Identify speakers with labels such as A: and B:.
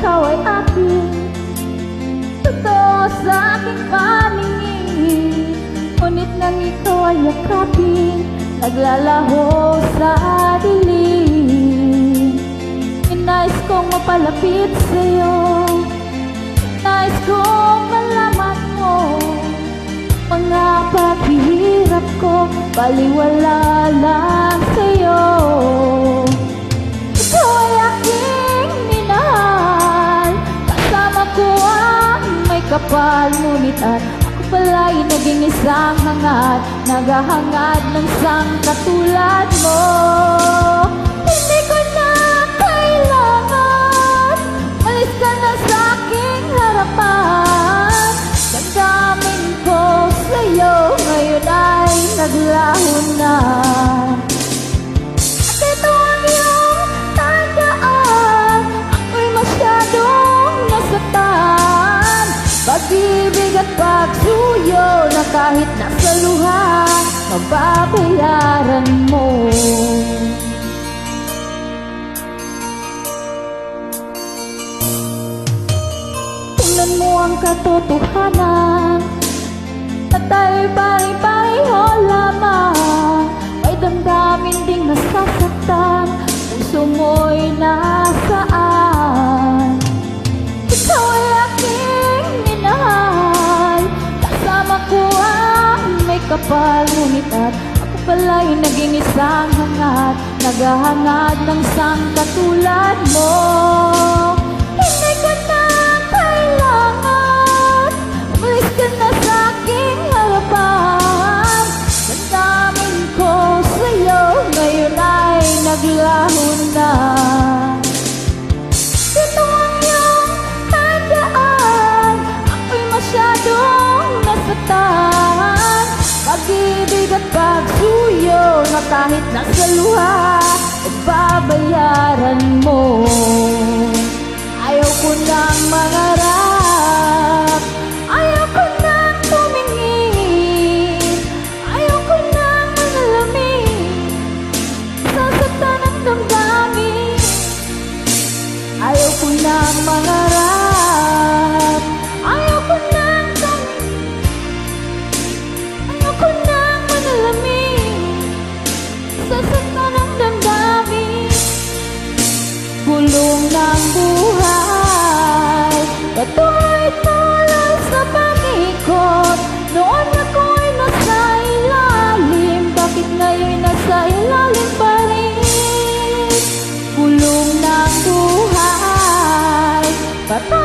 A: ikaw ay akin. Totoo sa aking paningin, ngunit nang ikaw ay yakapin, naglalaho sa dilim. Inais kong mapalapit sa'yo, nais kong malaman mo mga paghihirap ko, baliwala lang sa'yo. Ikaw ay aking minahal, kasama ko ang may kapal, ngunit at ako pala'y naging isang hangad, naghahangad ng sang katulad mo. Hindi ko na kailangan, malis ka na sa aking harapan. Damdamin ko sa'yo ngayon ay naglaho na. At ito ang iyong tandaan, ako'y masyadong nasaktan. Pag-ibig at pagsuyo na kahit nasa luha, mababayaran mo. Tingnan mo ang katotohanan, at tayo'y pare-pareho lamang. May damdamin ding nasasaktan, puso mo'y nasaan. Ikaw ay aking minahal, kasama ko ang may kapal, ngunit at ako pala'y naging isang hangad, naghahangad ng sang katulad mo. Hindi ko na kailangan, umalis ka na sa aking harapan. Damdamin ko sa'yo ngayon ay naglaho na. Ito ang iyong tandaan, ako'y masyadong nasaktan. Pag-ibig at pagsuyo na kahit nasa luha, babayaran mo. Ayaw ko nang mangarap, ayaw ko nang tumingin, ayaw ko nang manalamin, sasaktan ang damdamin. Ayaw ko nang mangarap, ayaw ko nang tumingin, ayaw ko nang manalamin, sasaktan ang damdamin. Gulong ng buhay, patuloy-tuloy sa pag-ikot. Noon ako'y nasa ilalim, bakit ngayon nasa ilalim pa rin? Gulong ng buhay, patuloy